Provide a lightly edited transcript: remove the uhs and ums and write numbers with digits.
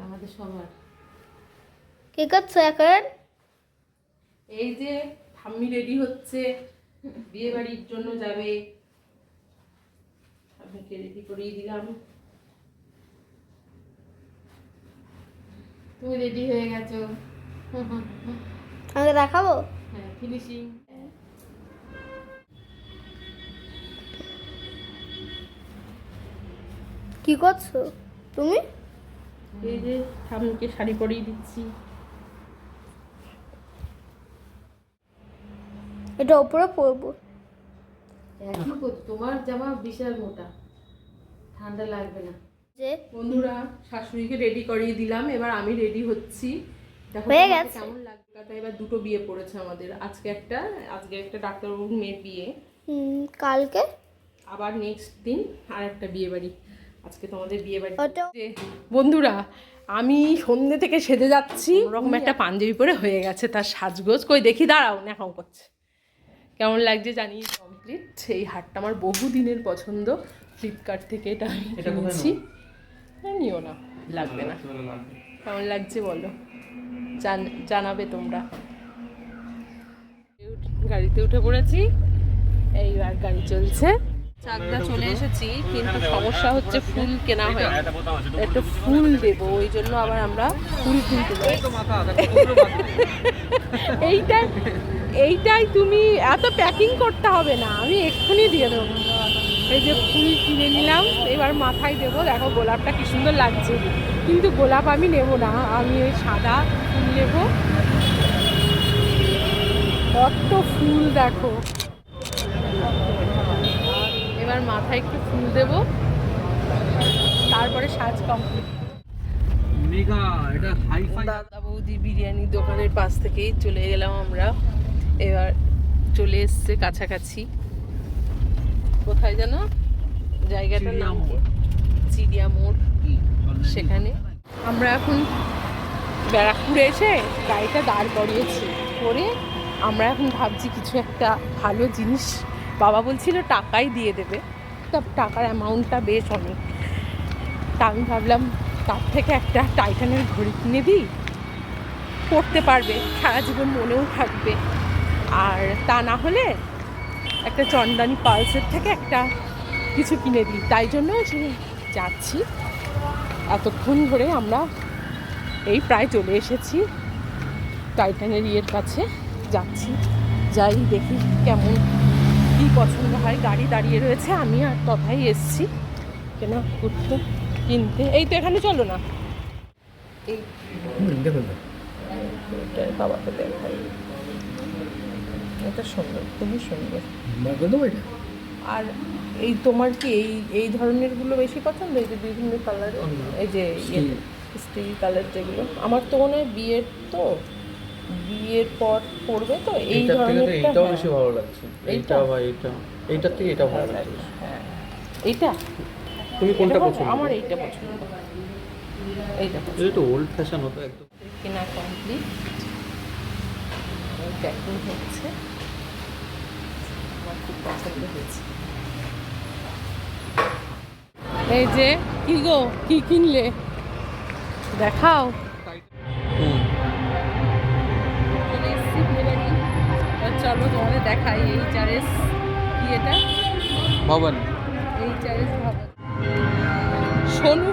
আমাদের সবার কি করছো এখন? এই যে ঠাম্মি রেডি হচ্ছে, বিয়ে বাড়ির জন্য যাবে। ঠাম্মিকে রেডি করিয়ে দিলাম। তুমি রেডি হয়ে গেছো? আমাকে দেখাবো? হ্যাঁ, ফিনিশিং। কি করছো তুমি? এই যে ঠাম্মিকে শাড়ি পরিয়ে দিচ্ছি। এটা উপরে পরবো। একই করছো, তোমার জামা বিশাল মোটা, ঠান্ডা লাগবে না। যে বন্ধুরা, শাশুড়িকে রেডি করিয়ে দিলাম, এবার আমি রেডি হচ্ছি। দেখো হয়ে গেছে। কেমন লাগবে। এবার দুটো বিয়ে পড়েছে আমাদের। আজকে একটা ডাক্তারবাবুর মেয়ের বিয়ে, কালকে আবার নেক্সট দিন আর একটা বিয়ে বাড়ি। আজকে তোমাদের বিয়ে বাড়ি। ওটা বন্ধুরা, আমি সন্ধ্যে থেকে সেজে যাচ্ছি, ওরকম একটা পাঞ্জাবি পরে হয়ে গেছে তার সাজগোজ। কই দেখি, দাঁড়াও, নেখাও করছে। কেমন লাগছে জানি। কমপ্লিট। এই হারটা আমার বহু দিনের পছন্দ, ফ্লিপকার্ট থেকে এটা আমি কিনেছি। নিও না, লাগবে না। কেমন লাগছে বলো, জানাবে তোমরা। গাড়িতে উঠে পড়েছি, এইবার গাড়ি চলছে। চাকদা চলে এসেছি, কিন্তু সমস্যা হচ্ছে ফুল কেনা হয়, একটু ফুল দেবো, ওই জন্য আবার আমরা ফুল কিনতে যাই। এইটাই তুমি এত প্যাকিং করতে হবে না, আমি এক্ষুনি দিয়ে দেবো। এই যে ফুল কিনে নিলাম, এবার মাথায় দেবো। দেখো গোলাপটা কি সুন্দর লাগছে, কিন্তু গোলাপ আমি নেব না, আমি ওই সাদা ফুল নেব। কত ফুল দেখো। এবার মাথায় একটু ফুল দেব, তারপরে সাজ কমপ্লিট। দাদা বৌদি বিরিয়ানি দোকানের পাশ থেকেই চলে গেলাম আমরা। এবার চলে এসছে কাছাকাছি। কোথায় যেন জায়গাটার নাম? চিড়িয়া মোড়। সেখানে আমরা এখন ব্যারাকপুরে এসে গাড়িটা দাঁড় করিয়েছি করে আমরা এখন ভাবছি কিছু একটা ভালো জিনিস। বাবা বলছিল টাকাই দিয়ে দেবে, তা টাকার অ্যামাউন্টটা বেশ অনেক। তা আমি ভাবলাম তার থেকে একটা টাইটানের ঘড়ি কিনে দিই, পরতে পারবে, সারা জীবন মনেও থাকবে। আর তা না হলে একটা চন্দানি পালসের থেকে একটা কিছু কিনে দিই। তাই জন্য যাচ্ছি। এতক্ষণ ধরে আমরা এই প্রায় চলে এসেছি টাইটানের ইয়ের কাছে, যাচ্ছি। যাই দেখি কেমন কি পছন্দ হয়। গাড়ি দাঁড়িয়ে রয়েছে, আমি আর তথায় এসছি কেনা করতে, কিনতে। এই তো এখানে চলো না, এই বাবাকে দেখাই। এটা সুন্দর, খুবই সুন্দর। আর এই তোমার কি এই ধরনের গুলো বেশি পছন্দ? এই যে বিভিন্ন কালার, এই যে স্টিল কালার যেগুলো, আমার তো মনে হয় বিয়ের পর পড়বে তো এই ধরনের। এইটাও বেশি ভালো লাগছে, এইটা বা এইটার থেকে এটা ভালো লাগছে। হ্যাঁ, এইটা তুমি কোনটা পছন্দ? আমার এইটা পছন্দ, এইটা পছন্দ। এটা তো ওল্ড ফ্যাশন হতো একদম। কেনা কমপ্লিট, প্যাকিং হচ্ছে। আমার খুব পছন্দ হয়েছে। এই যে কি গো, কি কিনলে দেখাও। চলো তোমাদের দেখাই। HRS কি এটা? ভবন। HRS ভবন। সোনু